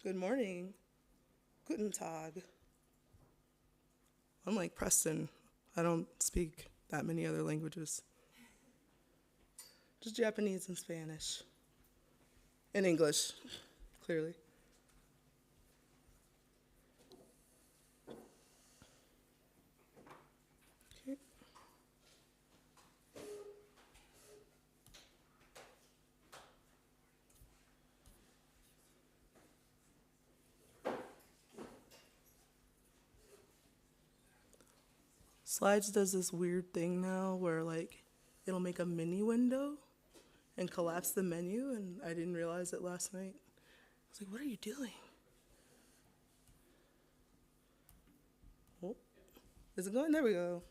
Good morning. Guten Tag. I'm like Preston. I don't speak that many other languages. Just Japanese and Spanish. And English, clearly. Okay. Slides does this weird thing now where like it'll make a mini window and collapse the menu, and I didn't realize it last night. I was like, what are you doing? Oh, is it going? There we go.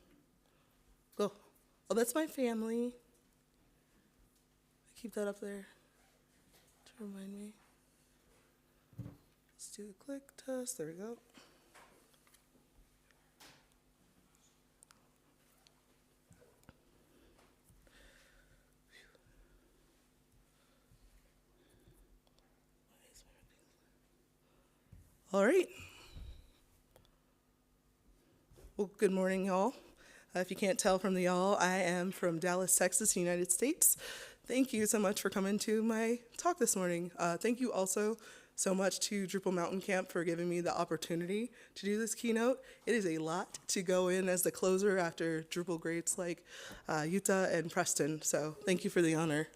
Go. Oh, that's my family. I keep that up there to remind me. Let's do the click test. There we go. All right. Well, good morning, y'all. If you can't tell from the y'all, I am from Dallas, Texas, United States. Thank you so much for coming to my talk this morning. Thank you also so much to Drupal Mountain Camp for giving me the opportunity to do this keynote. It is a lot to go in as the closer after Drupal greats like Yuta and Preston, so thank you for the honor.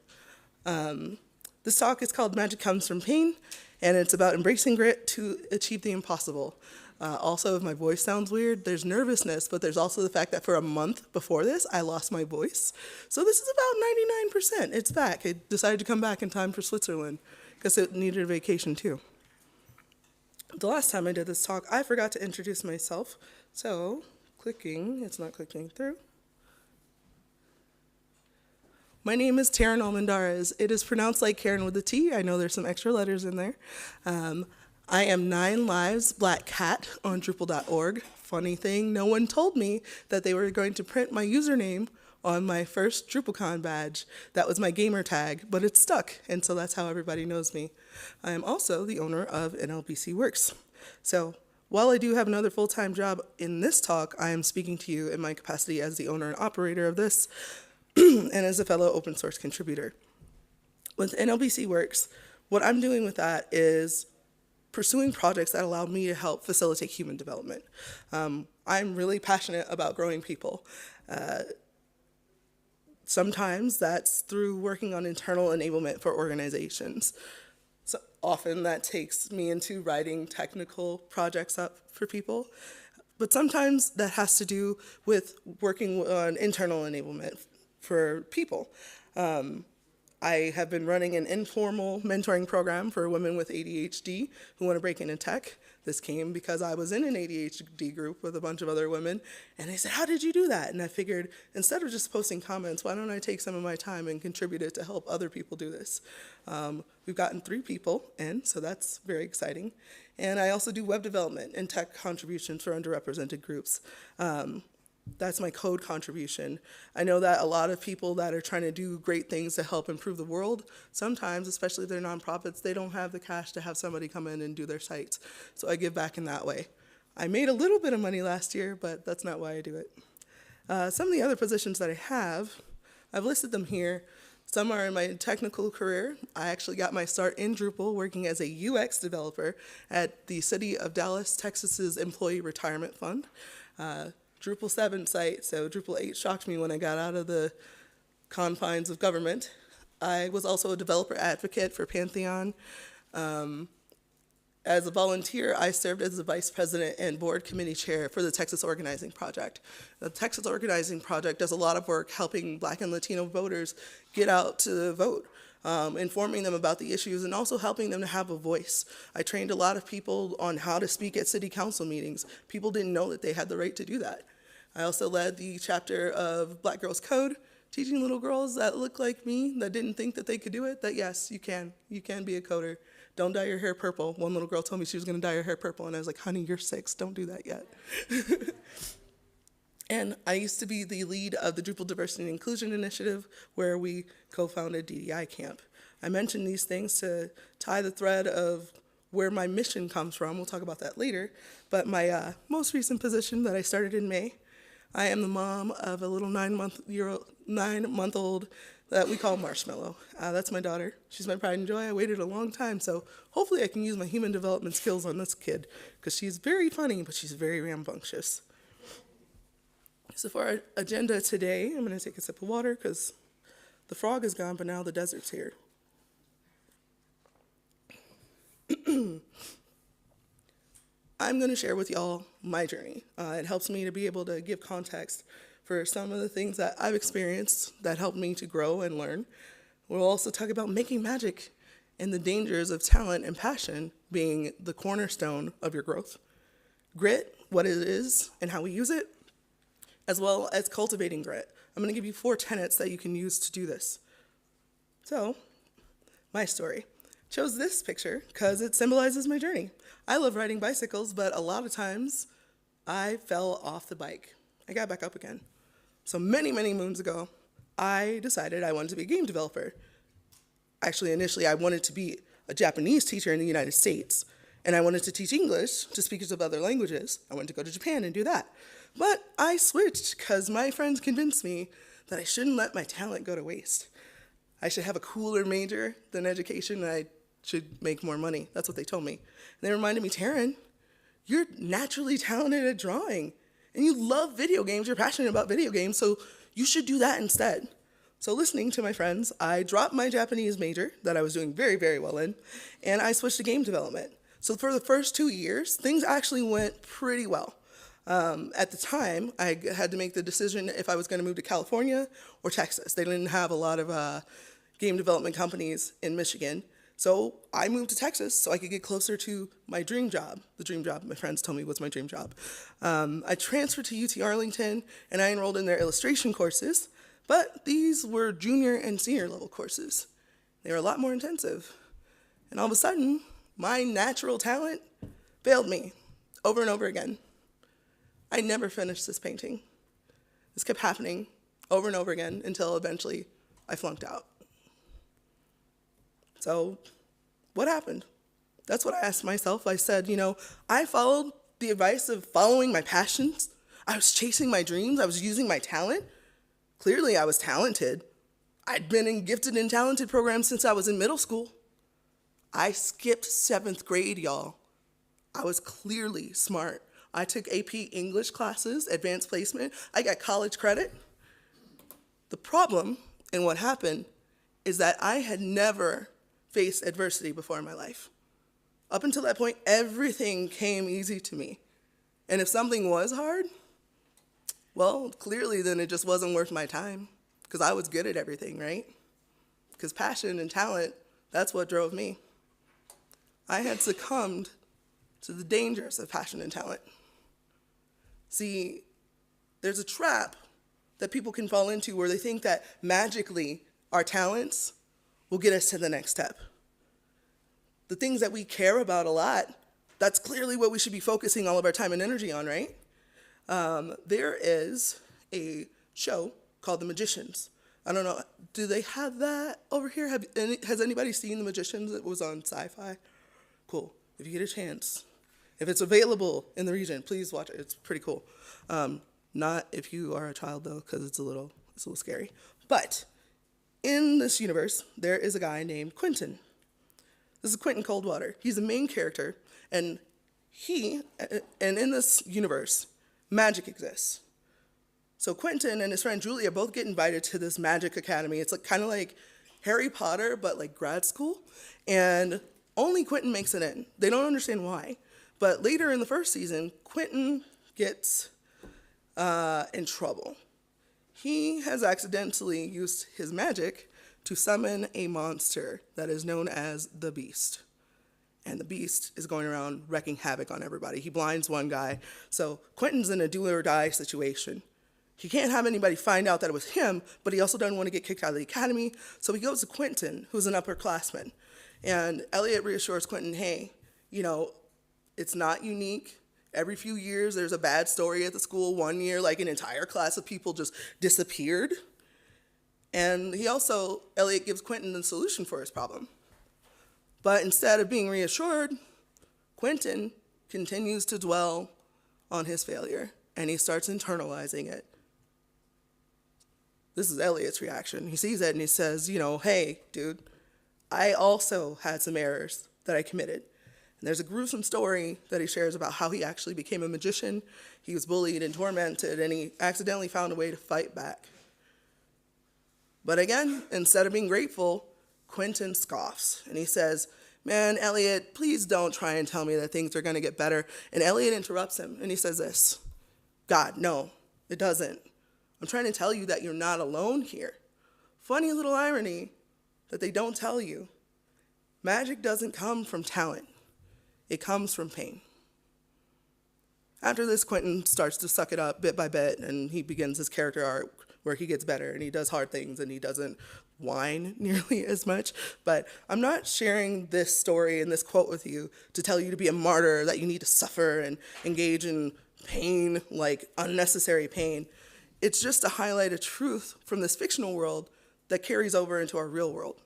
This talk is called Magic Comes from Pain, and it's about embracing grit to achieve the impossible. Also, if my voice sounds weird, there's nervousness, but there's also the fact that for a month before this, I lost my voice. So this is about 99%. It's back. It decided to come back in time for Switzerland because it needed a vacation too. The last time I did this talk, I forgot to introduce myself. So it's not clicking through. My name is Taryn Almendarez. It is pronounced like Karen with a T. I know there's some extra letters in there. I am 9 Lives Black Cat on Drupal.org. Funny thing, no one told me that they were going to print my username on my first DrupalCon badge. That was my gamer tag, but it stuck, and so that's how everybody knows me. I am also the owner of NLBC Works. So while I do have another full-time job in this talk, I am speaking to you in my capacity as the owner and operator of this, and as a fellow open source contributor. With NLBC Works, what I'm doing with that is pursuing projects that allow me to help facilitate human development. I'm really passionate about growing people. Sometimes that's through working on internal enablement for organizations. So often that takes me into writing technical projects up for people. But sometimes that has to do with working on internal enablement for people. I have been running an informal mentoring program for women with ADHD who want to break into tech. This came because I was in an ADHD group with a bunch of other women, and they said, how did you do that? And I figured, instead of just posting comments, why don't I take some of my time and contribute it to help other people do this? We've gotten 3 people in, so that's very exciting. And I also do web development and tech contributions for underrepresented groups. That's my code contribution. I know that a lot of people that are trying to do great things to help improve the world, sometimes, especially if they're nonprofits, they don't have the cash to have somebody come in and do their sites. So I give back in that way. I made a little bit of money last year, but that's not why I do it. Some of the other positions that I have, I've listed them here. Some are in my technical career. I actually got my start in Drupal working as a UX developer at the City of Dallas, Texas's Employee Retirement Fund. Drupal 7 site, so Drupal 8 shocked me when I got out of the confines of government. I was also a developer advocate for Pantheon. As a volunteer, I served as the vice president and board committee chair for the Texas Organizing Project. The Texas Organizing Project does a lot of work helping Black and Latino voters get out to vote, informing them about the issues and also helping them to have a voice. I trained a lot of people on how to speak at city council meetings. People didn't know that they had the right to do that. I also led the chapter of Black Girls Code, teaching little girls that look like me, that didn't think that they could do it, that yes, you can be a coder. Don't dye your hair purple. One little girl told me she was gonna dye her hair purple, and I was like, honey, you're 6, don't do that yet. And I used to be the lead of the Drupal Diversity and Inclusion Initiative, where we co-founded DDI Camp. I mention these things to tie the thread of where my mission comes from. We'll talk about that later. But my most recent position that I started in May, I am the mom of a little 9-month-old that we call Marshmallow. That's my daughter. She's my pride and joy. I waited a long time, so hopefully I can use my human development skills on this kid, because she's very funny, but she's very rambunctious. So for our agenda today, I'm going to take a sip of water because the frog is gone, but now the desert's here. I'm going to share with y'all my journey. It helps me to be able to give context for some of the things that I've experienced that helped me to grow and learn. We'll also talk about making magic and the dangers of talent and passion being the cornerstone of your growth. Grit, what it is and how we use it, as well as cultivating grit. I'm going to give you 4 tenets that you can use to do this. So, my story. Chose this picture because it symbolizes my journey. I love riding bicycles, but a lot of times I fell off the bike. I got back up again. So many, many moons ago, I decided I wanted to be a game developer. Actually, initially, I wanted to be a Japanese teacher in the United States, and I wanted to teach English to speakers of other languages. I wanted to go to Japan and do that. But I switched because my friends convinced me that I shouldn't let my talent go to waste. I should have a cooler major than education, and I should make more money. That's what they told me. And they reminded me, Taryn, you're naturally talented at drawing, and you love video games, you're passionate about video games, so you should do that instead. So listening to my friends, I dropped my Japanese major that I was doing very, very well in, and I switched to game development. So for the first 2 years, things actually went pretty well. At the time, I had to make the decision if I was going to move to California or Texas. They didn't have a lot of game development companies in Michigan. So I moved to Texas so I could get closer to my dream job. The dream job my friends told me was my dream job. I transferred to UT Arlington and I enrolled in their illustration courses, but these were junior and senior level courses. They were a lot more intensive. And all of a sudden, my natural talent failed me over and over again. I never finished this painting. This kept happening over and over again until eventually I flunked out. So what happened? That's what I asked myself. I said, I followed the advice of following my passions. I was chasing my dreams. I was using my talent. Clearly, I was talented. I'd been in gifted and talented programs since I was in middle school. I skipped 7th grade, y'all. I was clearly smart. I took AP English classes, advanced placement. I got college credit. The problem in what happened is that I had never faced adversity before in my life. Up until that point, everything came easy to me. And if something was hard, well, clearly then it just wasn't worth my time because I was good at everything, right? Because passion and talent, that's what drove me. I had succumbed to the dangers of passion and talent. See, there's a trap that people can fall into where they think that magically our talents will get us to the next step. The things that we care about a lot, that's clearly what we should be focusing all of our time and energy on, right? There is a show called The Magicians. I don't know, do they have that over here? Has anybody seen The Magicians? It was on Sci-Fi. Cool. If you get a chance, if it's available in the region, please watch it. It's pretty cool. Not if you are a child though, because it's a little scary. But in this universe, there is a guy named Quentin. This is Quentin Coldwater. He's the main character, and in this universe, magic exists. So Quentin and his friend Julia both get invited to this magic academy. It's kind of like Harry Potter, but like grad school. And only Quentin makes it in. They don't understand why. But later in the first season, Quentin gets in trouble. He has accidentally used his magic to summon a monster that is known as the Beast. And the Beast is going around wreaking havoc on everybody. He blinds one guy. So Quentin's in a do or die situation. He can't have anybody find out that it was him, but he also doesn't want to get kicked out of the academy. So he goes to Quentin, who's an upperclassman. And Elliot reassures Quentin, hey, it's not unique. Every few years, there's a bad story at the school. One year, an entire class of people just disappeared. And Elliot gives Quentin the solution for his problem. But instead of being reassured, Quentin continues to dwell on his failure, and he starts internalizing it. This is Elliot's reaction. He sees it and he says, hey, dude, I also had some errors that I committed. And there's a gruesome story that he shares about how he actually became a magician. He was bullied and tormented, and he accidentally found a way to fight back. But again, instead of being grateful, Quentin scoffs, and he says, man, Elliot, please don't try and tell me that things are going to get better. And Elliot interrupts him, and he says this, God, no, it doesn't. I'm trying to tell you that you're not alone here. Funny little irony that they don't tell you. Magic doesn't come from talent. It comes from pain. After this, Quentin starts to suck it up bit by bit, and he begins his character arc where he gets better, and he does hard things, and he doesn't whine nearly as much. But I'm not sharing this story and this quote with you to tell you to be a martyr, that you need to suffer and engage in pain, like unnecessary pain. It's just to highlight a truth from this fictional world that carries over into our real world.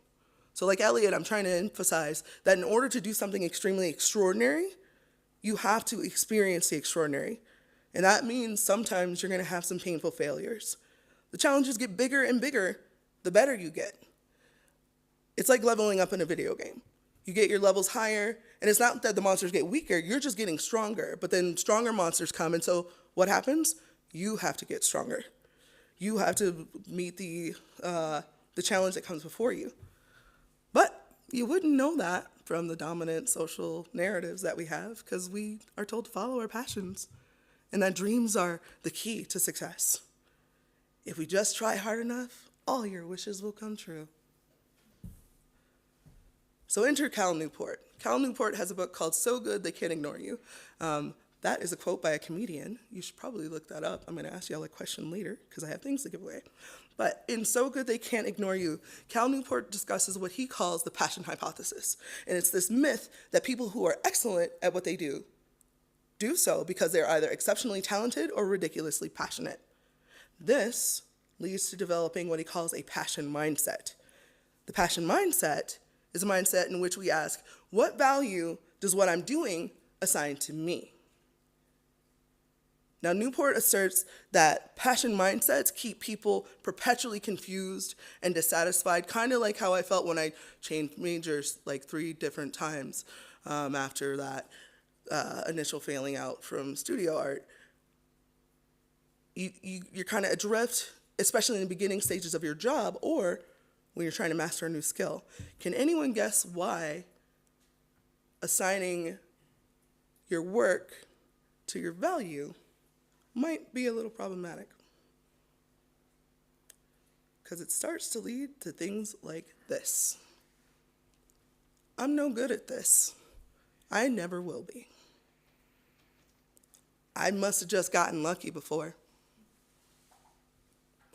So like Elliot, I'm trying to emphasize that in order to do something extremely extraordinary, you have to experience the extraordinary. And that means sometimes you're going to have some painful failures. The challenges get bigger and bigger the better you get. It's like leveling up in a video game. You get your levels higher, and it's not that the monsters get weaker, you're just getting stronger. But then stronger monsters come, and so what happens? You have to get stronger. You have to meet the challenge that comes before you. But you wouldn't know that from the dominant social narratives that we have, because we are told to follow our passions, and that dreams are the key to success. If we just try hard enough, all your wishes will come true. So enter Cal Newport. Cal Newport has a book called So Good They Can't Ignore You. That is a quote by a comedian. You should probably look that up. I'm going to ask y'all a question later because I have things to give away. But in So Good They Can't Ignore You, Cal Newport discusses what he calls the passion hypothesis. And it's this myth that people who are excellent at what they do so because they're either exceptionally talented or ridiculously passionate. This leads to developing what he calls a passion mindset. The passion mindset is a mindset in which we ask, what value does what I'm doing assign to me? Now, Newport asserts that passion mindsets keep people perpetually confused and dissatisfied, kind of like how I felt when I changed majors like 3 different times after that initial failing out from studio art. You're kind of adrift, especially in the beginning stages of your job or when you're trying to master a new skill. Can anyone guess why assigning your work to your value might be a little problematic? Because it starts to lead to things like this. I'm no good at this. I never will be. I must have just gotten lucky before.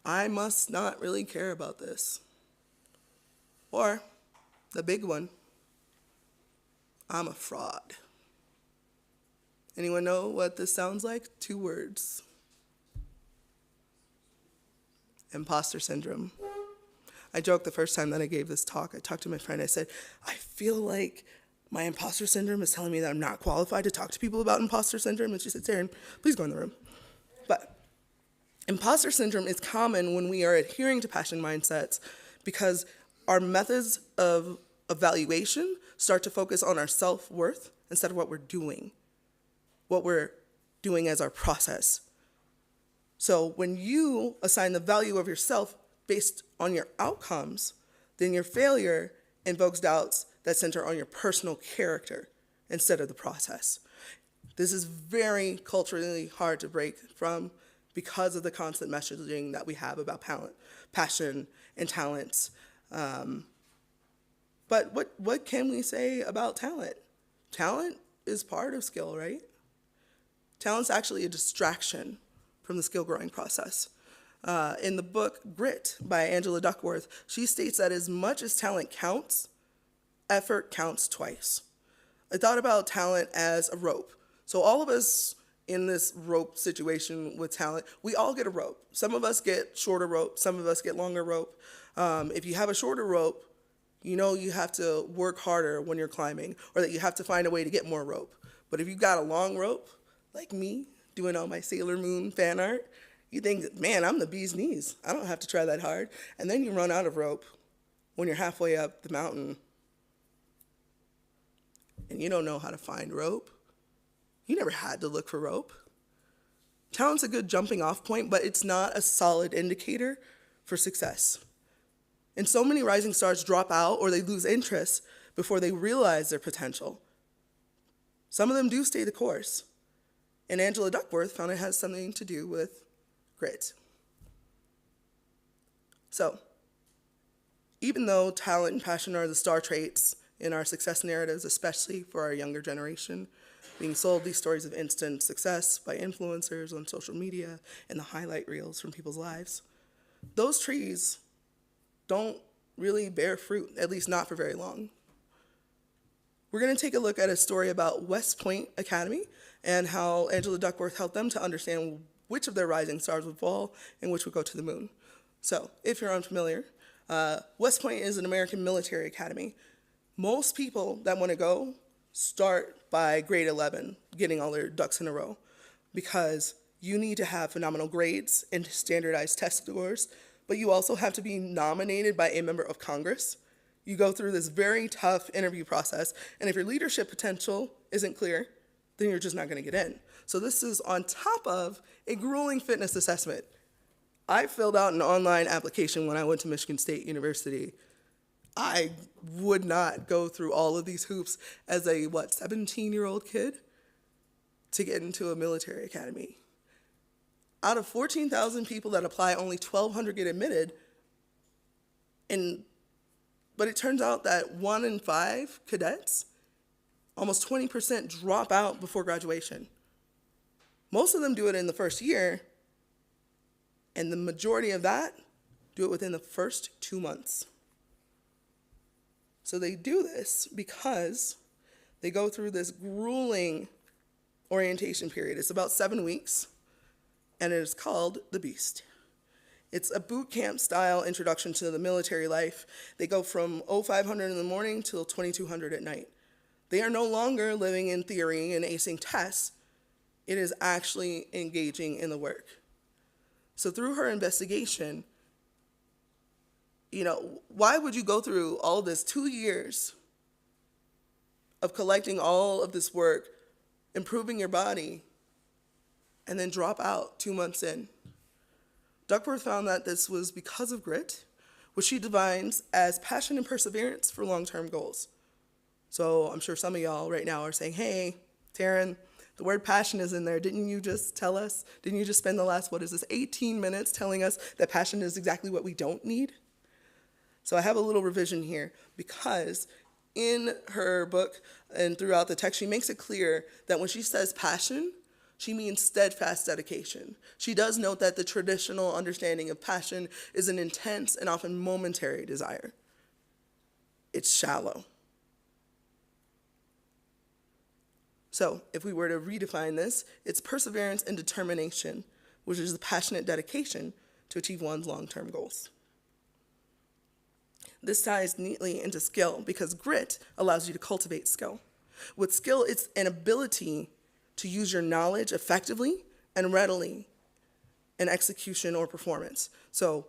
I must not really care about this. Or, the big one, I'm a fraud. Anyone know what this sounds like? 2 words. Imposter syndrome. I joked the first time that I gave this talk. I talked to my friend. I said, I feel like my imposter syndrome is telling me that I'm not qualified to talk to people about imposter syndrome. And she said, Taryn, please go in the room. But imposter syndrome is common when we are adhering to passion mindsets because our methods of evaluation start to focus on our self-worth instead of what we're doing as our process. So when you assign the value of yourself based on your outcomes, then your failure invokes doubts that center on your personal character instead of the process. This is very culturally hard to break from because of the constant messaging that we have about passion and talents. But what can we say about talent? Talent is part of skill, right? Talent's actually a distraction from the skill growing process. In the book Grit by Angela Duckworth, she states that as much as talent counts, effort counts twice. I thought about talent as a rope. So all of us in this rope situation with talent, we all get a rope. Some of us get shorter rope, some of us get longer rope. If you have a shorter rope, you know you have to work harder when you're climbing, or that you have to find a way to get more rope. But if you've got a long rope, like me, doing all my Sailor Moon fan art, you think, man, I'm the bee's knees. I don't have to try that hard. And then you run out of rope when you're halfway up the mountain and you don't know how to find rope. You never had to look for rope. Talent's a good jumping off point, but it's not a solid indicator for success. And so many rising stars drop out or they lose interest before they realize their potential. Some of them do stay the course. And Angela Duckworth found it has something to do with grit. So, even though talent and passion are the star traits in our success narratives, especially for our younger generation, being sold these stories of instant success by influencers on social media and the highlight reels from people's lives, those trees don't really bear fruit, at least not for very long. We're going to take a look at a story about West Point Academy and how Angela Duckworth helped them to understand which of their rising stars would fall and which would go to the moon. So, if you're unfamiliar, West Point is an American military academy. Most people that want to go start by grade 11, getting all their ducks in a row, because you need to have phenomenal grades and standardized test scores, but you also have to be nominated by a member of Congress. You go through this very tough interview process, and if your leadership potential isn't clear, then you're just not going to get in. So this is on top of a grueling fitness assessment. I filled out an online application when I went to Michigan State University. I would not go through all of these hoops as a, 17-year-old kid to get into a military academy. Out of 14,000 people that apply, only 1,200 get admitted. But it turns out that 1 in 5 cadets, almost 20%, drop out before graduation. Most of them do it in the first year, and the majority of that do it within the first 2 months. So they do this because they go through this grueling orientation period. It's about 7 weeks, and it is called The Beast. It's a boot camp style introduction to the military life. They go from 0500 in the morning till 2200 at night. They are no longer living in theory and acing tests. It is actually engaging in the work. So through her investigation, why would you go through all this 2 years of collecting all of this work, improving your body, and then drop out 2 months in? Duckworth found that this was because of grit, which she defines as passion and perseverance for long-term goals. So I'm sure some of y'all right now are saying, hey, Taryn, the word passion is in there. Didn't you just tell us? Didn't you just spend the last, 18 minutes telling us that passion is exactly what we don't need? So I have a little revision here because in her book and throughout the text, she makes it clear that when she says passion, she means steadfast dedication. She does note that the traditional understanding of passion is an intense and often momentary desire. It's shallow. So if we were to redefine this, it's perseverance and determination, which is the passionate dedication to achieve one's long-term goals. This ties neatly into skill because grit allows you to cultivate skill. With skill, it's an ability to use your knowledge effectively and readily in execution or performance. So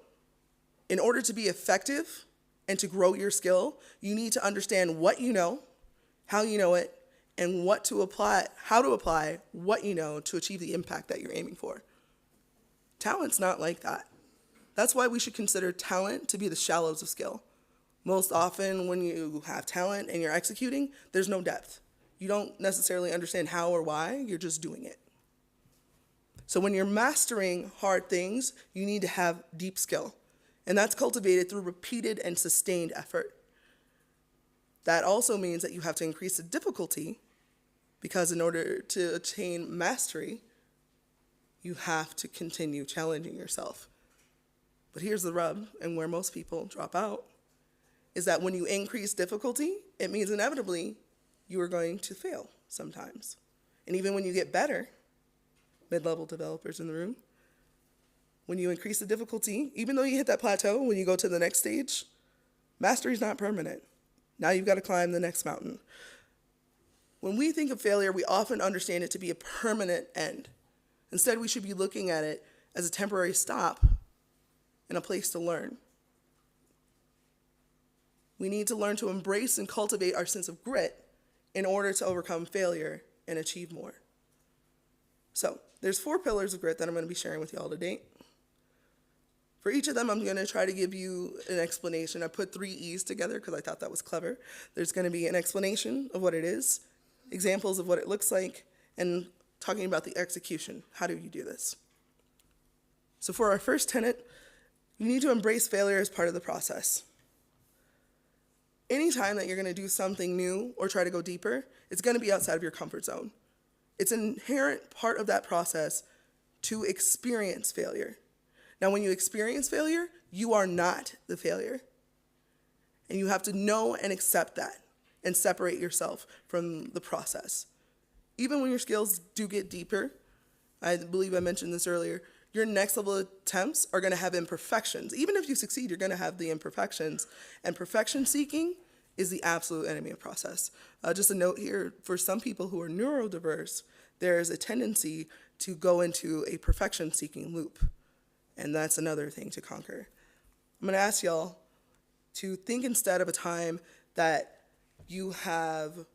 in order to be effective and to grow your skill, you need to understand what you know, how you know it, and how to apply what you know to achieve the impact that you're aiming for. Talent's not like that. That's why we should consider talent to be the shallows of skill. Most often when you have talent and you're executing, there's no depth. You don't necessarily understand how or why, you're just doing it. So when you're mastering hard things, you need to have deep skill. And that's cultivated through repeated and sustained effort. That also means that you have to increase the difficulty because in order to attain mastery, you have to continue challenging yourself. But here's the rub, and where most people drop out, is that when you increase difficulty, it means inevitably you are going to fail sometimes. And even when you get better, mid-level developers in the room, When you increase the difficulty, even though you hit that plateau, when you go to the next stage, mastery is not permanent. Now you've got to climb the next mountain. When we think of failure, we often understand it to be a permanent end. Instead, we should be looking at it as a temporary stop and a place to learn. We need to learn to embrace and cultivate our sense of grit in order to overcome failure and achieve more. So, there's 4 pillars of grit that I'm going to be sharing with you all today. For each of them, I'm going to try to give you an explanation. I put 3 E's together because I thought that was clever. There's going to be an explanation of what it is, examples of what it looks like, and talking about the execution. How do you do this? So for our first tenet, you need to embrace failure as part of the process. Anytime that you're going to do something new or try to go deeper, it's going to be outside of your comfort zone. It's an inherent part of that process to experience failure. Now, when you experience failure, you are not the failure. And you have to know and accept that and separate yourself from the process. Even when your skills do get deeper, I believe I mentioned this earlier, your next level attempts are going to have imperfections. Even if you succeed, you're going to have the imperfections. And perfection seeking is the absolute enemy of process. Just a note here, for some people who are neurodiverse, there is a tendency to go into a perfection seeking loop. And that's another thing to conquer. I'm going to ask y'all to think instead of a time that you have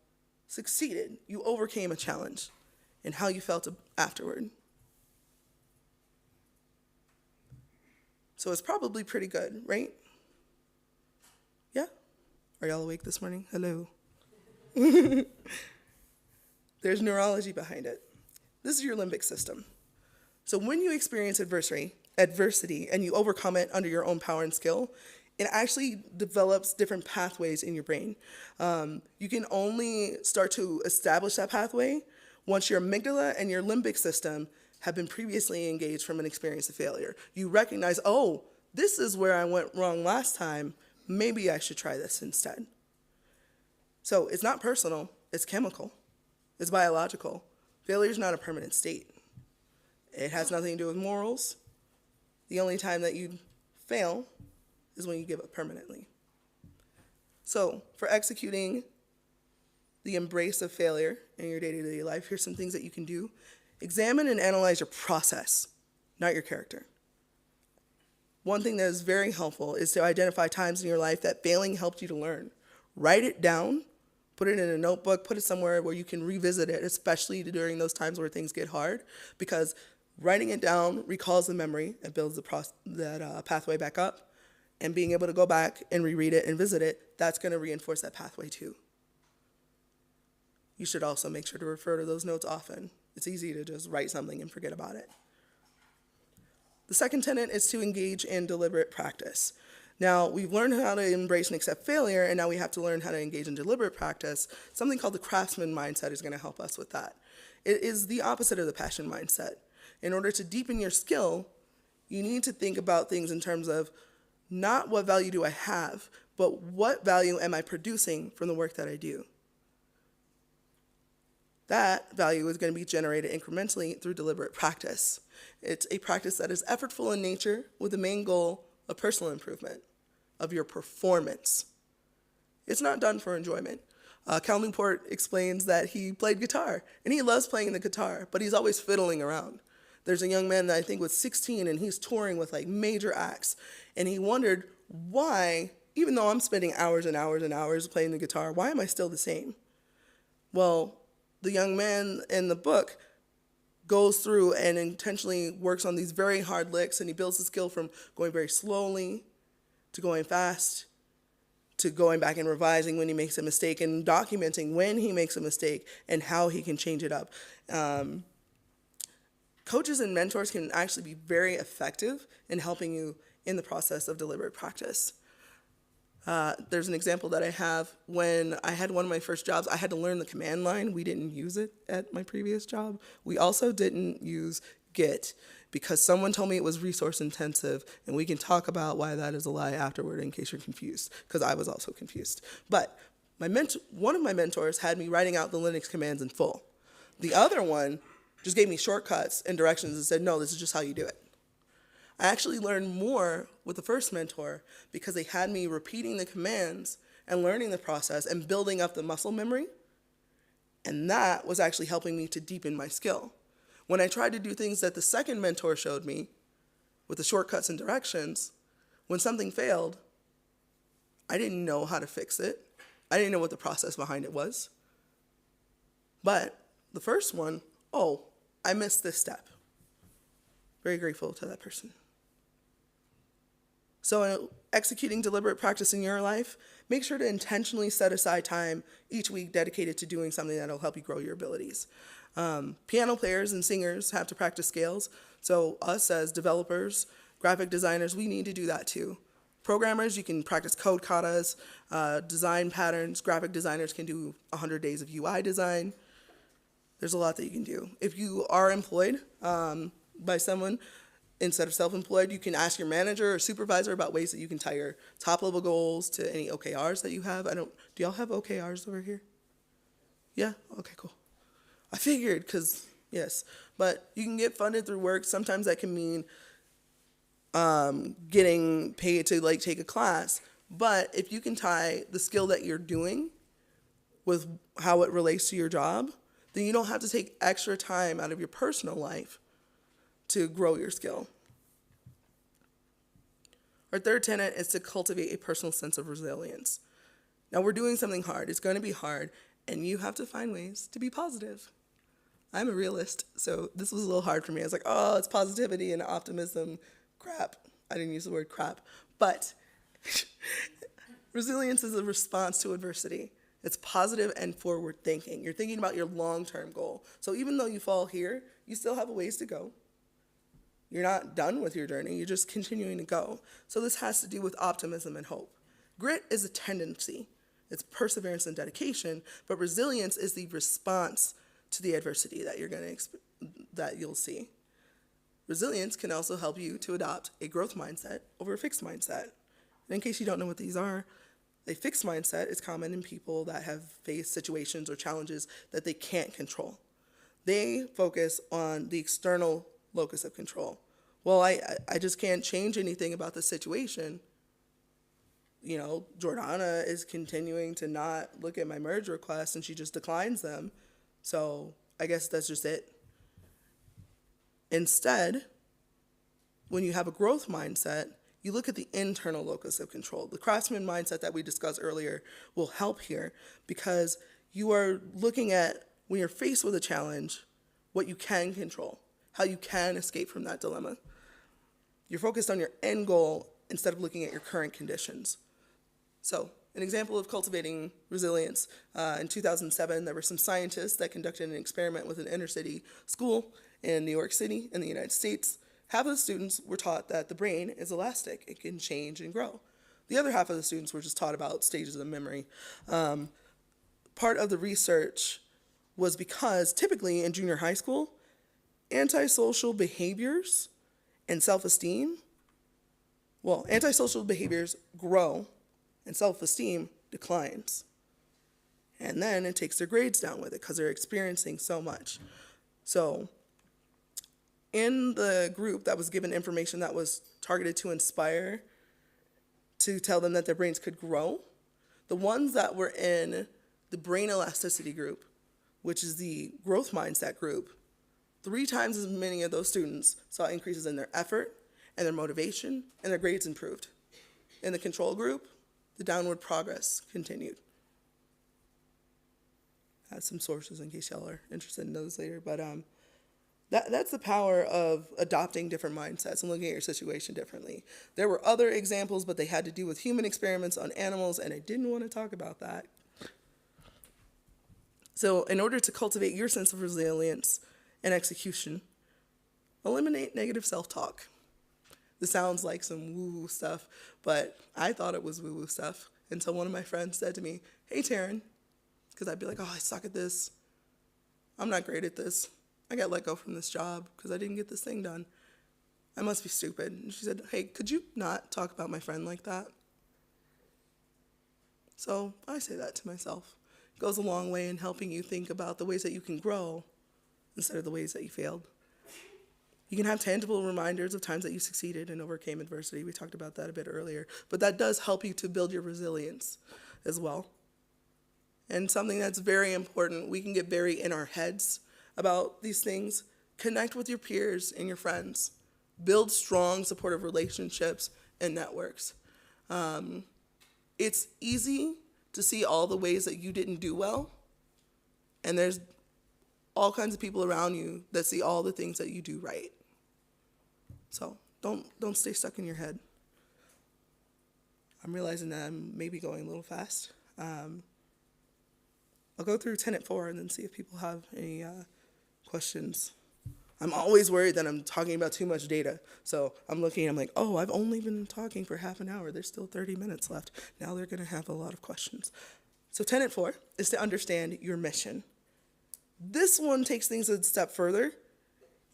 succeeded, you overcame a challenge, and how you felt afterward. So it's probably pretty good, right? Yeah? Are y'all awake this morning? Hello. There's neurology behind it. This is your limbic system. So when you experience adversity, and you overcome it under your own power and skill, it actually develops different pathways in your brain. You can only start to establish that pathway once your amygdala and your limbic system have been previously engaged from an experience of failure. You recognize, oh, this is where I went wrong last time. Maybe I should try this instead. So it's not personal, it's chemical, it's biological. Failure is not a permanent state. It has nothing to do with morals. The only time that you fail is when you give up permanently. So for executing the embrace of failure in your day-to-day life, here's some things that you can do. Examine and analyze your process, not your character. One thing that is very helpful is to identify times in your life that failing helped you to learn. Write it down, put it in a notebook, put it somewhere where you can revisit it, especially during those times where things get hard, because writing it down recalls the memory and builds that pathway back up, and being able to go back and reread it and visit it, that's going to reinforce that pathway too. You should also make sure to refer to those notes often. It's easy to just write something and forget about it. The second tenet is to engage in deliberate practice. Now, we've learned how to embrace and accept failure, and now we have to learn how to engage in deliberate practice. Something called the craftsman mindset is going to help us with that. It is the opposite of the passion mindset. In order to deepen your skill, you need to think about things in terms of not what value do I have, but what value am I producing from the work that I do. That value is going to be generated incrementally through deliberate practice. It's a practice that is effortful in nature with the main goal of personal improvement, of your performance. It's not done for enjoyment. Cal Newport explains that he played guitar, and he loves playing the guitar, but he's always fiddling around. There's a young man that I think was 16, and he's touring with like major acts, and he wondered why, even though I'm spending hours and hours and hours playing the guitar, why am I still the same? Well, the young man in the book goes through and intentionally works on these very hard licks, and he builds the skill from going very slowly to going fast to going back and revising when he makes a mistake and documenting when he makes a mistake and how he can change it up. Coaches and mentors can actually be very effective in helping you in the process of deliberate practice. There's an example that I have. When I had one of my first jobs, I had to learn the command line. We didn't use it at my previous job. We also didn't use Git because someone told me it was resource intensive, and we can talk about why that is a lie afterward in case you're confused, because I was also confused. But one of my mentors had me writing out the Linux commands in full. The other one just gave me shortcuts and directions and said, no, this is just how you do it. I actually learned more with the first mentor because they had me repeating the commands and learning the process and building up the muscle memory. And that was actually helping me to deepen my skill. When I tried to do things that the second mentor showed me with the shortcuts and directions, when something failed, I didn't know how to fix it. I didn't know what the process behind it was. But the first one, oh, I missed this step. Very grateful to that person. So in executing deliberate practice in your life, make sure to intentionally set aside time each week dedicated to doing something that will help you grow your abilities. Piano players and singers have to practice scales. So us as developers, graphic designers, we need to do that too. Programmers, you can practice code katas, design patterns. Graphic designers can do 100 days of UI design. There's a lot that you can do. If you are employed by someone, instead of self-employed, you can ask your manager or supervisor about ways that you can tie your top-level goals to any OKRs that you have. Do y'all have OKRs over here? Yeah? Okay, cool. I figured, because, yes. But you can get funded through work. Sometimes that can mean getting paid to, take a class. But if you can tie the skill that you're doing with how it relates to your job, then you don't have to take extra time out of your personal life to grow your skill. Our third tenet is to cultivate a personal sense of resilience. Now, we're doing something hard. It's going to be hard, and you have to find ways to be positive. I'm a realist, so this was a little hard for me. I was like, oh, it's positivity and optimism. Crap. I didn't use the word crap. But resilience is a response to adversity. It's positive and forward thinking. You're thinking about your long-term goal. So even though you fall here, you still have a ways to go. You're not done with your journey, you're just continuing to go. So this has to do with optimism and hope. Grit is a tendency. It's perseverance and dedication, but resilience is the response to the adversity that you'll see. Resilience can also help you to adopt a growth mindset over a fixed mindset. And in case you don't know what these are, a fixed mindset is common in people that have faced situations or challenges that they can't control. They focus on the external locus of control. Well, I just can't change anything about the situation. Jordana is continuing to not look at my merge requests and she just declines them. So I guess that's just it. Instead, when you have a growth mindset, you look at the internal locus of control. The craftsman mindset that we discussed earlier will help here because you are looking at, when you're faced with a challenge, what you can control, how you can escape from that dilemma. You're focused on your end goal instead of looking at your current conditions. So, an example of cultivating resilience, in 2007, there were some scientists that conducted an experiment with an inner city school in New York City in the United States. Half of the students were taught that the brain is elastic. It can change and grow. The other half of the students were just taught about stages of memory. Part of the research was because typically in junior high school, antisocial behaviors and antisocial behaviors grow and self-esteem declines. And then it takes their grades down with it because they're experiencing so much. So in the group that was given information that was targeted to inspire, to tell them that their brains could grow, the ones that were in the brain elasticity group, which is the growth mindset group, 3 times as many of those students saw increases in their effort and their motivation, and their grades improved. In the control group, the downward progress continued. I have some sources in case y'all are interested in those later, but that's the power of adopting different mindsets and looking at your situation differently. There were other examples, but they had to do with human experiments on animals, and I didn't want to talk about that. So in order to cultivate your sense of resilience and execution, eliminate negative self-talk. This sounds like some woo-woo stuff, but I thought it was woo-woo stuff until one of my friends said to me, hey, Taryn, because I'd be like, oh, I suck at this. I'm not great at this. I got let go from this job because I didn't get this thing done. I must be stupid. And she said, hey, could you not talk about my friend like that? So I say that to myself. It goes a long way in helping you think about the ways that you can grow instead of the ways that you failed. You can have tangible reminders of times that you succeeded and overcame adversity. We talked about that a bit earlier. But that does help you to build your resilience as well. And something that's very important, we can get very in our heads about these things. Connect with your peers and your friends. Build strong, supportive relationships and networks. It's easy to see all the ways that you didn't do well, and there's all kinds of people around you that see all the things that you do right. So don't stay stuck in your head. I'm realizing that I'm maybe going a little fast. I'll go through tenet 4 and then see if people have any questions. I'm always worried that I'm talking about too much data. So I'm looking, I'm like, oh, I've only been talking for half an hour. There's still 30 minutes left. Now they're going to have a lot of questions. So tenet 4 is to understand your mission. This one takes things a step further.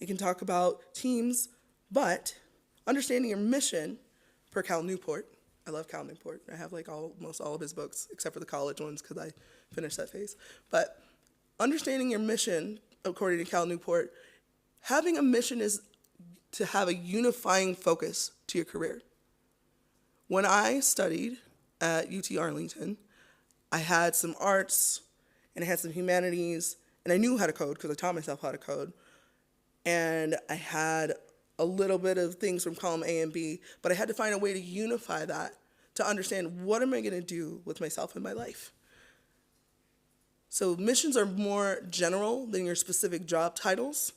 It can talk about teams, but understanding your mission per Cal Newport. I love Cal Newport. I have like almost all of his books, except for the college ones because I finished that phase. But understanding your mission, according to Cal Newport, having a mission is to have a unifying focus to your career. When I studied at UT Arlington, I had some arts and I had some humanities, and I knew how to code because I taught myself how to code. And I had a little bit of things from column A and B, but I had to find a way to unify that to understand what am I going to do with myself in my life. So missions are more general than your specific job titles,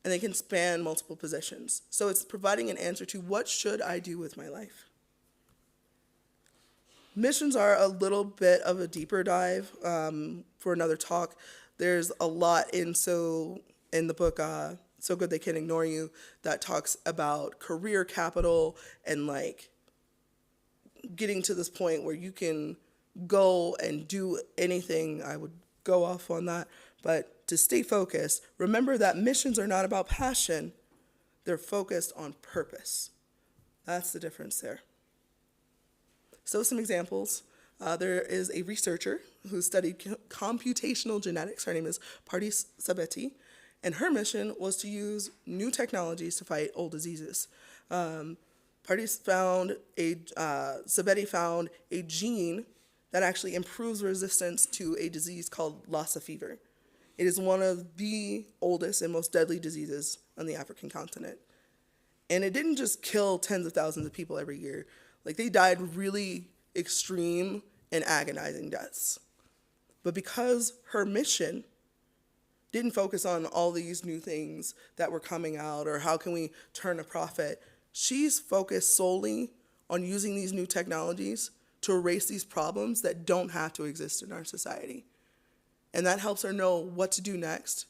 and they can span multiple positions. So it's providing an answer to what should I do with my life. Missions are a little bit of a deeper dive for another talk. There's a lot in the book, So Good They Can't Ignore You, that talks about career capital and like getting to this point where you can go and do anything. I would go off on that, but to stay focused, remember that missions are not about passion. They're focused on purpose. That's the difference there. So some examples. There is a researcher who studied computational genetics. Her name is Party Sabeti, and her mission was to use new technologies to fight old diseases. Sabeti found a gene that actually improves resistance to a disease called Lassa fever. It is one of the oldest and most deadly diseases on the African continent. And it didn't just kill tens of thousands of people every year. Like, they died really extreme and agonizing deaths. But because her mission didn't focus on all these new things that were coming out or how can we turn a profit, she's focused solely on using these new technologies to erase these problems that don't have to exist in our society. And that helps her know what to do next,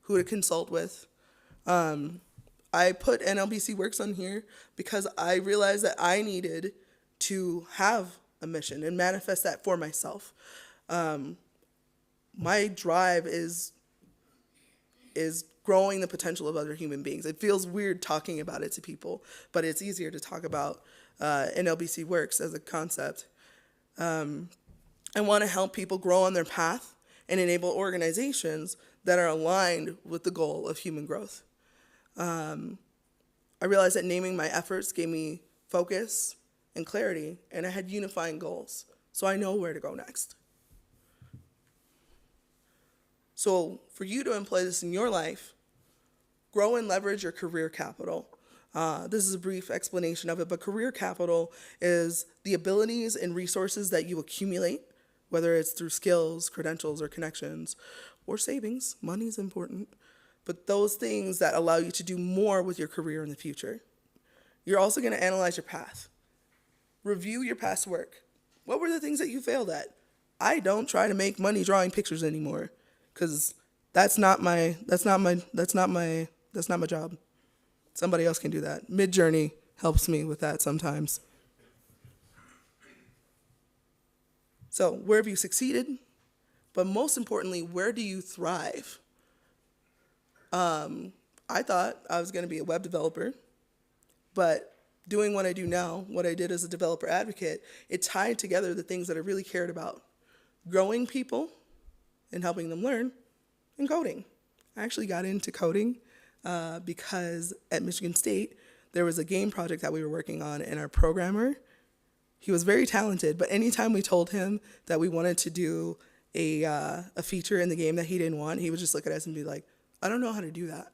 who to consult with. I put NLBC Works on here because I realized that I needed to have a mission and manifest that for myself. My drive is growing the potential of other human beings. It feels weird talking about it to people, but it's easier to talk about NLBC Works as a concept. I want to help people grow on their path and enable organizations that are aligned with the goal of human growth. I realized that naming my efforts gave me focus and clarity, and I had unifying goals, so I know where to go next. So for you to employ this in your life, grow and leverage your career capital. This is a brief explanation of it, but career capital is the abilities and resources that you accumulate, whether it's through skills, credentials, or connections, or savings. Money's important, but those things that allow you to do more with your career in the future. You're also going to analyze your path. Review your past work. What were the things that you failed at? I don't try to make money drawing pictures anymore because that's not my job. Somebody else can do that. Midjourney helps me with that sometimes. So where have you succeeded? But most importantly, where do you thrive? I thought I was going to be a web developer, but doing what I do now, what I did as a developer advocate, it tied together the things that I really cared about. Growing people and helping them learn, and coding. I actually got into coding because at Michigan State, there was a game project that we were working on, and our programmer, he was very talented, but anytime we told him that we wanted to do a feature in the game that he didn't want, he would just look at us and be like, I don't know how to do that.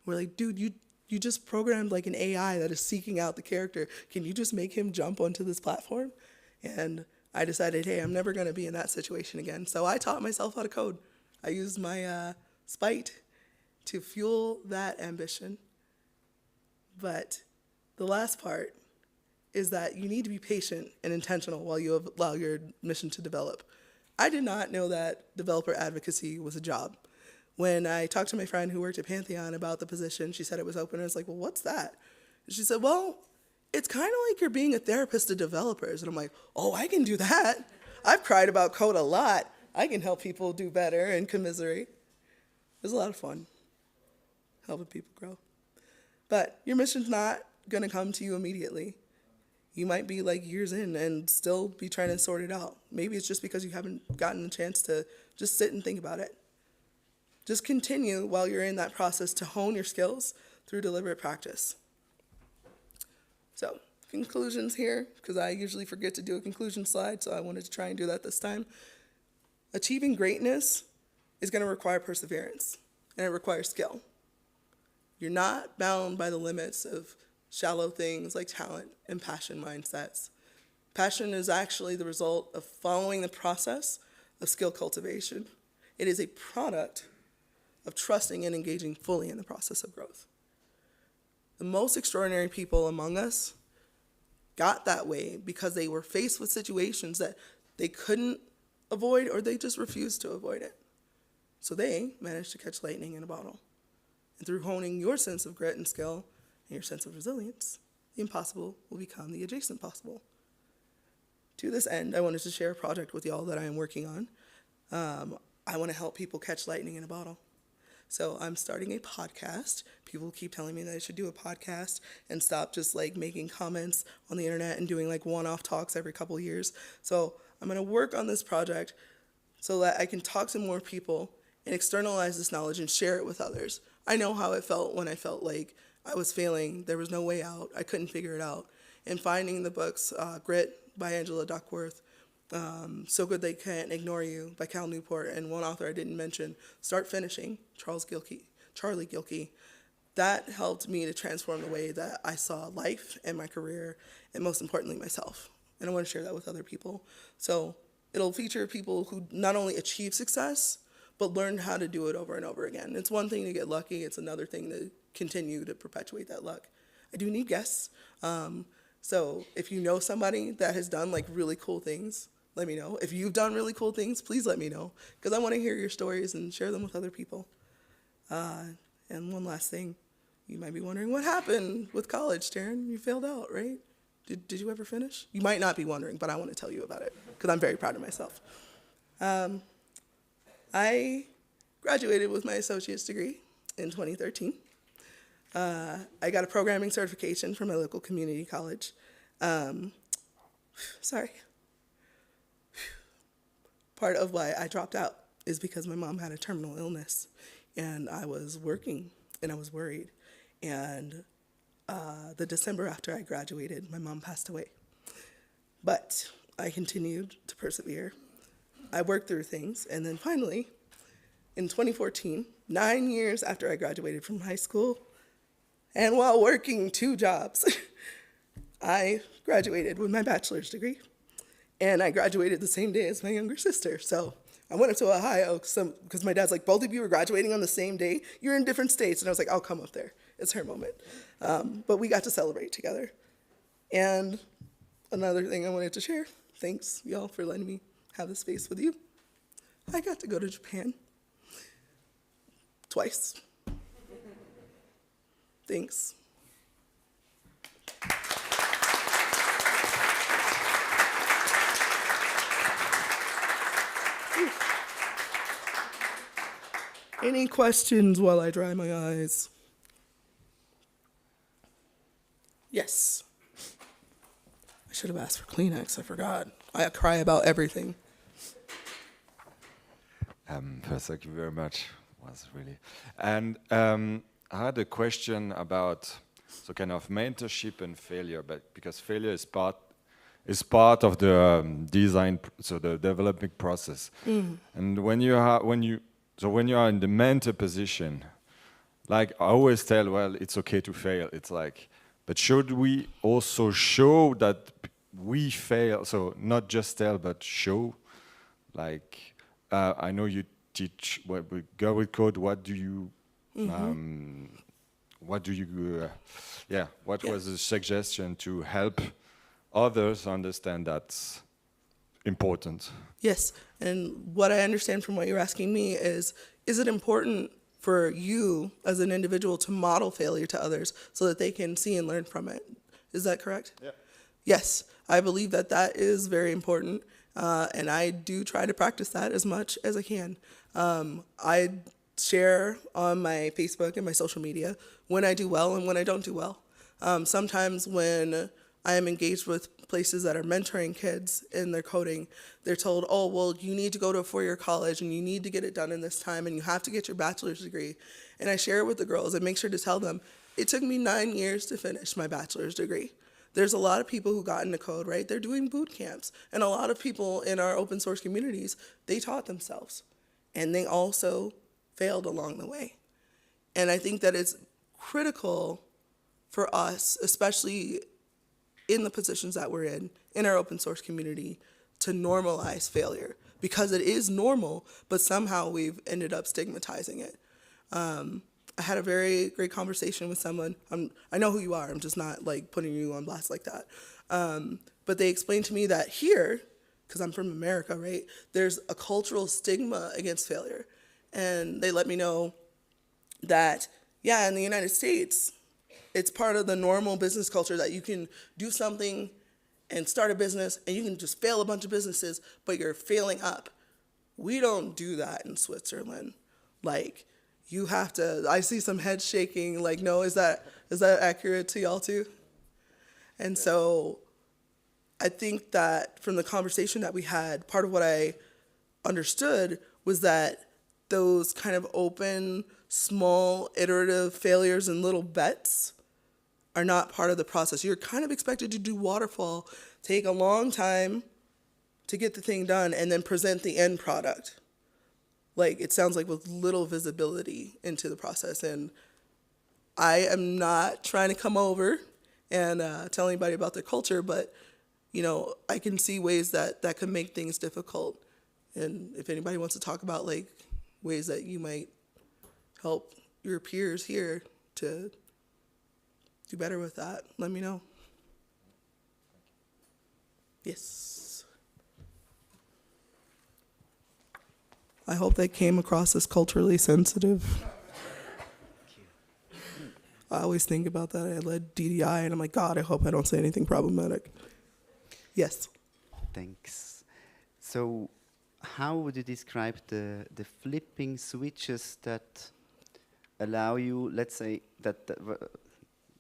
We're like, dude, you just programmed like an AI that is seeking out the character. Can you just make him jump onto this platform? And I decided, hey, I'm never going to be in that situation again. So I taught myself how to code. I used my spite to fuel that ambition. But the last part is that you need to be patient and intentional while you allow your mission to develop. I did not know that developer advocacy was a job. When I talked to my friend who worked at Pantheon about the position, she said it was open. I was like, well, what's that? And she said, well, it's kind of like you're being a therapist to developers. And I'm like, oh, I can do that. I've cried about code a lot. I can help people do better and commiserate. It was a lot of fun helping people grow. But your mission's not going to come to you immediately. You might be like years in and still be trying to sort it out. Maybe it's just because you haven't gotten a chance to just sit and think about it. Just continue while you're in that process to hone your skills through deliberate practice. So, conclusions here, because I usually forget to do a conclusion slide, so I wanted to try and do that this time. Achieving greatness is going to require perseverance, and it requires skill. You're not bound by the limits of shallow things like talent and passion mindsets. Passion is actually the result of following the process of skill cultivation. It is a product of trusting and engaging fully in the process of growth. The most extraordinary people among us got that way because they were faced with situations that they couldn't avoid or they just refused to avoid it. So they managed to catch lightning in a bottle. And through honing your sense of grit and skill and your sense of resilience, the impossible will become the adjacent possible. To this end, I wanted to share a project with y'all that I am working on. I want to help people catch lightning in a bottle. So I'm starting a podcast. People keep telling me that I should do a podcast and stop just like making comments on the internet and doing like one-off talks every couple of years. So I'm going to work on this project so that I can talk to more people and externalize this knowledge and share it with others. I know how it felt when I felt like I was failing. There was no way out. I couldn't figure it out. And finding the books, Grit by Angela Duckworth, So Good They Can't Ignore You by Cal Newport, and one author I didn't mention, Start Finishing, Charlie Gilkey. That helped me to transform the way that I saw life and my career, and most importantly, myself. And I want to share that with other people. So it'll feature people who not only achieve success, but learn how to do it over and over again. It's one thing to get lucky. It's another thing to continue to perpetuate that luck. I do need guests. So if you know somebody that has done like really cool things, let me know. If you've done really cool things, please let me know, because I want to hear your stories and share them with other people. And one last thing, you might be wondering, what happened with college, Taryn? You failed out, right? Did you ever finish? You might not be wondering, but I want to tell you about it, because I'm very proud of myself. I graduated with my associate's degree in 2013. I got a programming certification from my local community college. Part of why I dropped out is because my mom had a terminal illness, and I was working, and I was worried. And the December after I graduated, my mom passed away. But I continued to persevere. I worked through things, and then finally, in 2014, 9 years after I graduated from high school, and while working 2 jobs, I graduated with my bachelor's degree. And I graduated the same day as my younger sister. So I went up to Ohio because my dad's like, both of you are graduating on the same day? You're in different states. And I was like, I'll come up there. It's her moment. But we got to celebrate together. And another thing I wanted to share, thanks y'all for letting me have this space with you. I got to go to Japan twice. Thanks. Any questions while I dry my eyes? Yes. I should have asked for Kleenex, I forgot. I cry about everything. First, thank you very much. Was really. And I had a question about so kind of mentorship and failure, but because failure is part of the design, so the developing process. And when you are when you are in the mentor position, like I always tell, well, it's okay to fail. It's like, but should we also show that we fail? So not just tell, but show. Like I know you teach what we go with code. What do you? What Yeah. was the suggestion to help others understand that's important? Yes. And what I understand from what you're asking me is it important for you as an individual to model failure to others so that they can see and learn from it? Is that correct? Yeah. Yes, I believe that that is very important, and I do try to practice that as much as I can. I share on my Facebook and my social media when I do well and when I don't do well. Sometimes when I am engaged with places that are mentoring kids in their coding, they're told, oh, well, you need to go to a four-year college and you need to get it done in this time and you have to get your bachelor's degree. And I share it with the girls and make sure to tell them, it took me 9 years to finish my bachelor's degree. There's a lot of people who got into code, right? They're doing boot camps. And a lot of people in our open source communities, they taught themselves. And they also failed along the way. And I think that it's critical for us, especially in the positions that we're in our open source community, to normalize failure. Because it is normal, but somehow we've ended up stigmatizing it. I had a very great conversation with someone. I know who you are. I'm just not like putting you on blast like that. But they explained to me that here, because I'm from America, right, there's a cultural stigma against failure. And they let me know that, yeah, in the United States, it's part of the normal business culture that you can do something and start a business and you can just fail a bunch of businesses, but you're failing up. We don't do that in Switzerland. Like, you have to, I see some head shaking, like, no, is that accurate to y'all too? And so I think that from the conversation that we had, part of what I understood was that those kind of open, small, iterative failures and little bets are not part of the process. You're kind of expected to do waterfall, take a long time to get the thing done, and then present the end product. Like, it sounds like with little visibility into the process. And I am not trying to come over and tell anybody about their culture, but, you know, I can see ways that could make things difficult. And if anybody wants to talk about, like, ways that you might help your peers here to do better with that, let me know. Yes. I hope that came across as culturally sensitive. I always think about that. I led DDI, and I'm like, God, I hope I don't say anything problematic. Yes. Thanks. So, how would you describe the flipping switches that allow you, let's say, that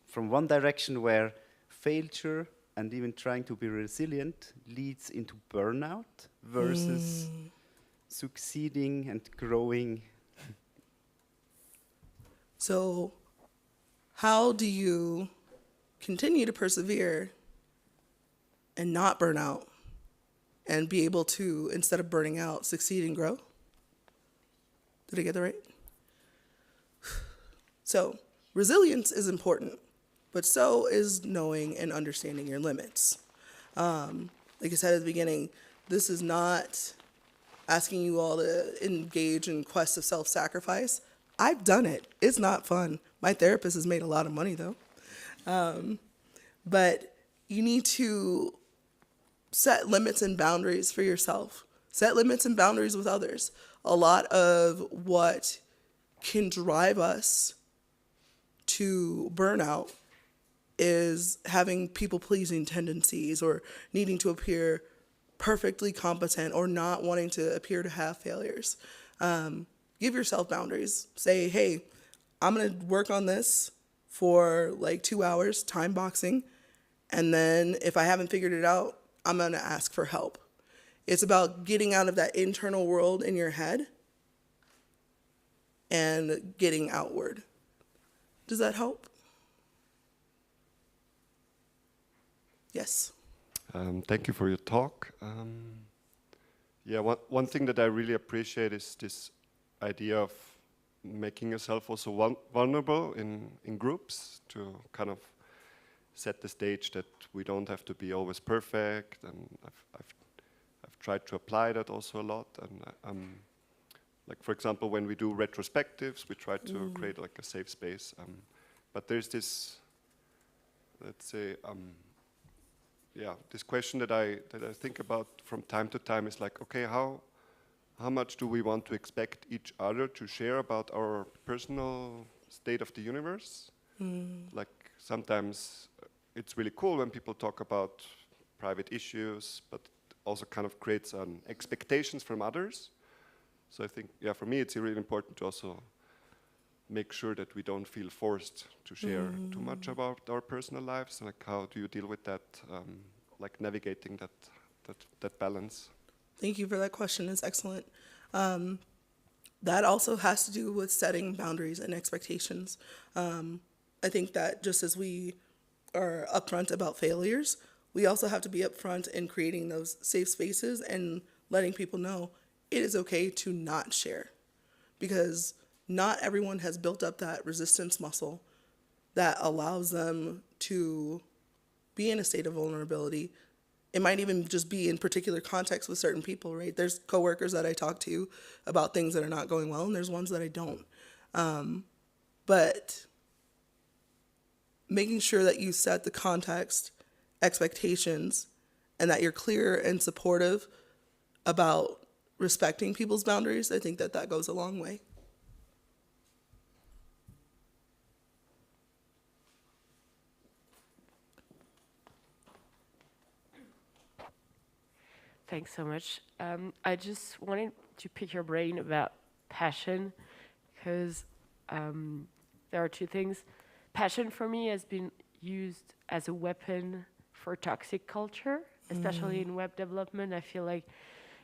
from one direction where failure and even trying to be resilient leads into burnout versus succeeding and growing? So, how do you continue to persevere and not burn out and be able to, instead of burning out, succeed and grow? Did I get that right? So, resilience is important, but so is knowing and understanding your limits. Like I said at the beginning, this is not asking you all to engage in quests of self-sacrifice. I've done it. It's not fun. My therapist has made a lot of money, though. But you need to set limits and boundaries for yourself. Set limits and boundaries with others. A lot of what can drive us to burnout is having people-pleasing tendencies or needing to appear perfectly competent or not wanting to appear to have failures. Give yourself boundaries. Say, hey, I'm going to work on this for like 2 hours, time boxing, and then if I haven't figured it out, I'm going to ask for help. It's about getting out of that internal world in your head and getting outward. Does that help? Yes. Thank you for your talk. Yeah, one thing that I really appreciate is this idea of making yourself also vulnerable in groups to kind of set the stage that we don't have to be always perfect. And I've tried to apply that also a lot. And like, for example, when we do retrospectives, we try to create like a safe space. But there's this, let's say, yeah, this question that I think about from time to time is like, okay, how much do we want to expect each other to share about our personal state of the universe? Like sometimes it's really cool when people talk about private issues, but also kind of creates expectations from others. So I think, yeah, for me it's really important to also make sure that we don't feel forced to share too much about our personal lives. Like, how do you deal with that, like navigating that balance? Thank you for that question. It's excellent. That also has to do with setting boundaries and expectations. I think that just as we are upfront about failures, we also have to be upfront in creating those safe spaces and letting people know it is okay to not share, because not everyone has built up that resistance muscle that allows them to be in a state of vulnerability. It might even just be in particular contexts with certain people, right? There's coworkers that I talk to about things that are not going well, and there's ones that I don't. But making sure that you set the context, expectations, and that you're clear and supportive about respecting people's boundaries, I think that that goes a long way. Thanks so much. I just wanted to pick your brain about passion, because there are two things. Passion for me has been used as a weapon for toxic culture, especially in web development. I feel like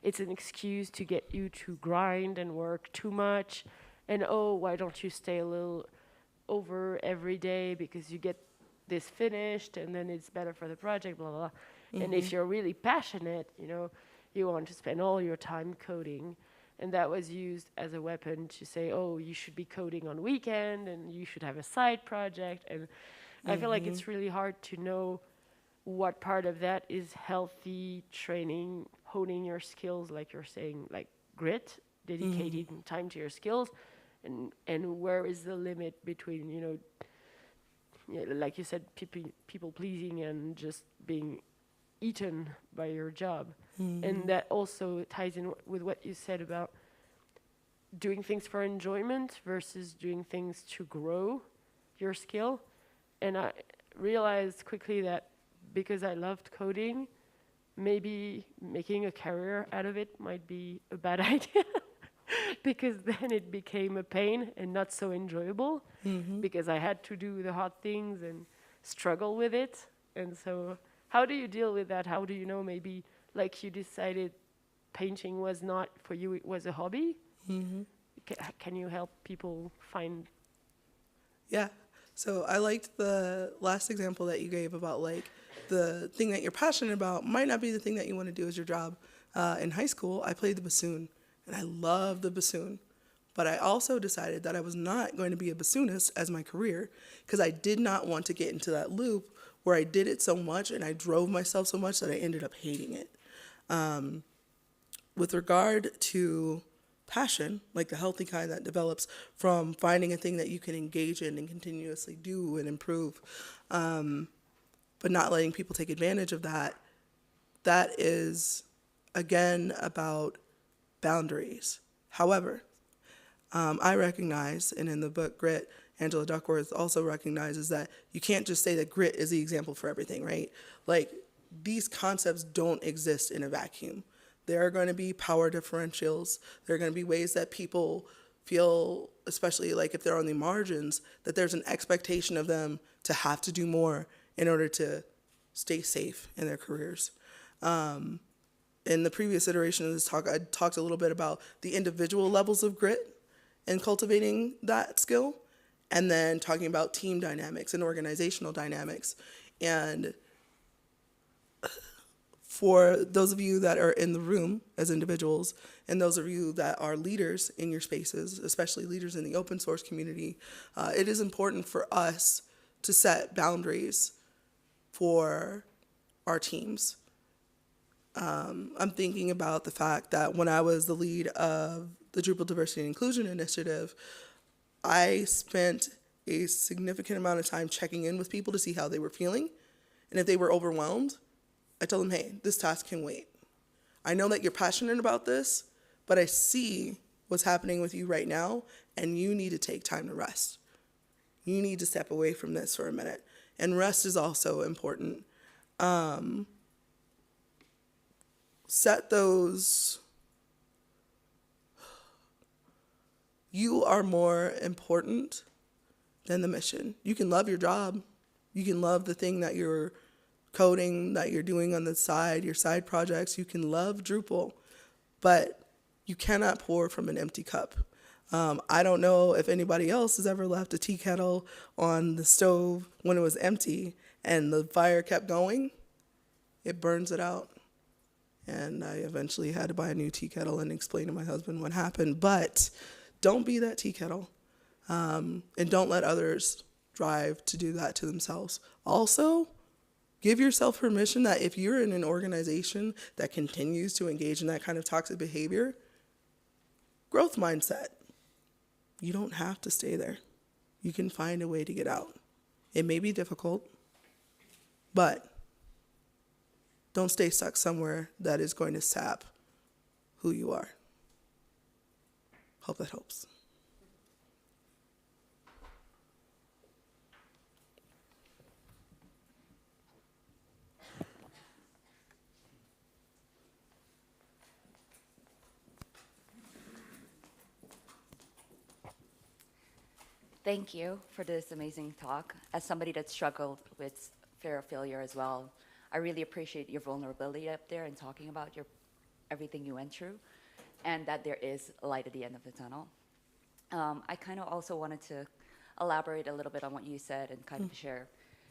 it's an excuse to get you to grind and work too much. And oh, why don't you stay a little over every day because you get this finished and then it's better for the project, blah, blah, blah. And if you're really passionate, you know, you want to spend all your time coding. And that was used as a weapon to say, oh, you should be coding on weekend and you should have a side project. And I feel like it's really hard to know what part of that is healthy training, honing your skills, like you're saying, like grit, dedicating time to your skills, and where is the limit between, you know, yeah, like you said, people pleasing and just being eaten by your job. And that also ties in with what you said about doing things for enjoyment versus doing things to grow your skill. And I realized quickly that because I loved coding, maybe making a career out of it might be a bad idea. Because then it became a pain and not so enjoyable, because I had to do the hard things and struggle with it. And so how do you deal with that? How do you know, maybe like you decided painting was not for you, it was a hobby? Can you help people find? Yeah. So I liked the last example that you gave about like the thing that you're passionate about might not be the thing that you want to do as your job. In high school, I played the bassoon, and I loved the bassoon. But I also decided that I was not going to be a bassoonist as my career, because I did not want to get into that loop where I did it so much and I drove myself so much that I ended up hating it. With regard to passion, like the healthy kind that develops from finding a thing that you can engage in and continuously do and improve, but not letting people take advantage of that, that is, again, about boundaries. However, I recognize, and in the book Grit, Angela Duckworth also recognizes that you can't just say that grit is the example for everything, right? Like, these concepts don't exist in a vacuum. There are going to be power differentials. There are going to be ways that people feel, especially like if they're on the margins, that there's an expectation of them to have to do more in order to stay safe in their careers. In the previous iteration of this talk, I talked a little bit about the individual levels of grit and cultivating that skill. and then talking about team dynamics and organizational dynamics. And for those of you that are in the room as individuals, and those of you that are leaders in your spaces, especially leaders in the open source community, it is important for us to set boundaries for our teams. I'm thinking about the fact that when I was the lead of the Drupal Diversity and Inclusion Initiative, I spent a significant amount of time checking in with people to see how they were feeling. And if they were overwhelmed, I told them, hey, this task can wait. I know that you're passionate about this, but I see what's happening with you right now, and you need to take time to rest. You need to step away from this for a minute. And rest is also important. Set those. You are more important than the mission. You can love your job. You can love the thing that you're coding, that you're doing on the side, your side projects. You can love Drupal, but you cannot pour from an empty cup. I don't know if anybody else has ever left a tea kettle on the stove when it was empty and the fire kept going. It burns it out. And I eventually had to buy a new tea kettle and explain to my husband what happened. But don't be that tea kettle. And don't let others drive to do that to themselves. Also, give yourself permission that if you're in an organization that continues to engage in that kind of toxic behavior, growth mindset. You don't have to stay there. You can find a way to get out. It may be difficult, but don't stay stuck somewhere that is going to sap who you are. Hope that helps. Thank you for this amazing talk. As somebody that struggled with fear of failure as well, I really appreciate your vulnerability up there and talking about everything you went through, and that there is a light at the end of the tunnel. I kind of also wanted to elaborate a little bit on what you said and kind of share.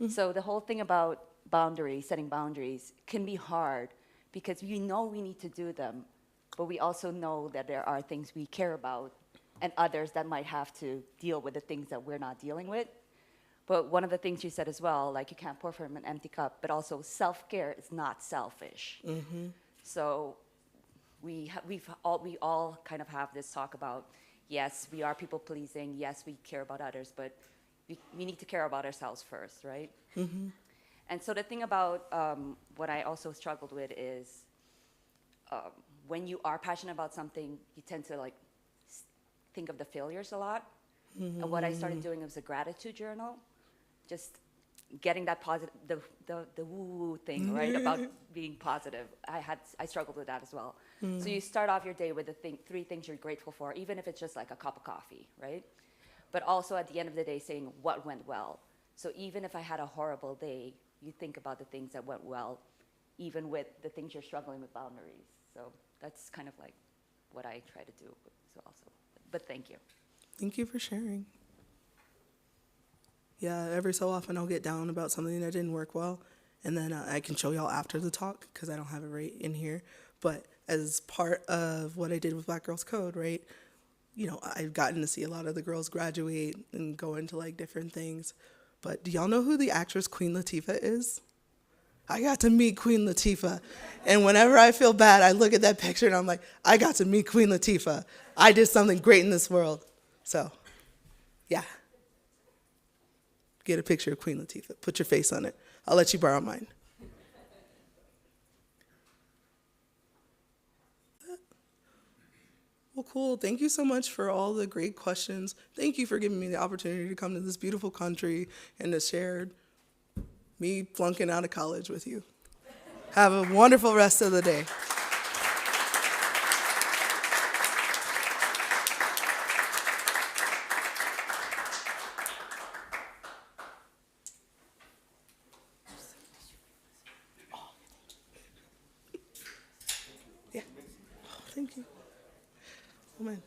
So the whole thing about boundaries, setting boundaries, can be hard because we know we need to do them, but we also know that there are things we care about and others that might have to deal with the things that we're not dealing with. But one of the things you said as well, like you can't pour from an empty cup, but also self-care is not selfish. So we all kind of have this talk about, yes, we are people pleasing, yes, we care about others, but we need to care about ourselves first, right? And so the thing about what I also struggled with is when you are passionate about something, you tend to like think of the failures a lot. And what I started doing was a gratitude journal, just getting that positive, the woo-woo thing, right, about being positive. I struggled with that as well. So you start off your day with the three things you're grateful for, even if it's just like a cup of coffee, right? But also at the end of the day saying what went well. So even if I had a horrible day, you think about the things that went well, even with the things you're struggling with boundaries. So that's kind of like what I try to do also. But thank you. Thank you for sharing. Yeah, every so often I'll get down about something that didn't work well, and then I can show y'all after the talk because I don't have it right in here. But as part of what I did with Black Girls Code, right, you know, I've gotten to see a lot of the girls graduate and go into like different things. But do y'all know who the actress Queen Latifah is? I got to meet Queen Latifah. And whenever I feel bad, I look at that picture and I'm like, I got to meet Queen Latifah. I did something great in this world. So, yeah. Get a picture of Queen Latifah. Put your face on it. I'll let you borrow mine. Well, cool. Thank you so much for all the great questions. Thank you for giving me the opportunity to come to this beautiful country and to share me flunking out of college with you. Have a wonderful rest of the day. Yeah. Oh, thank you. Oh, man.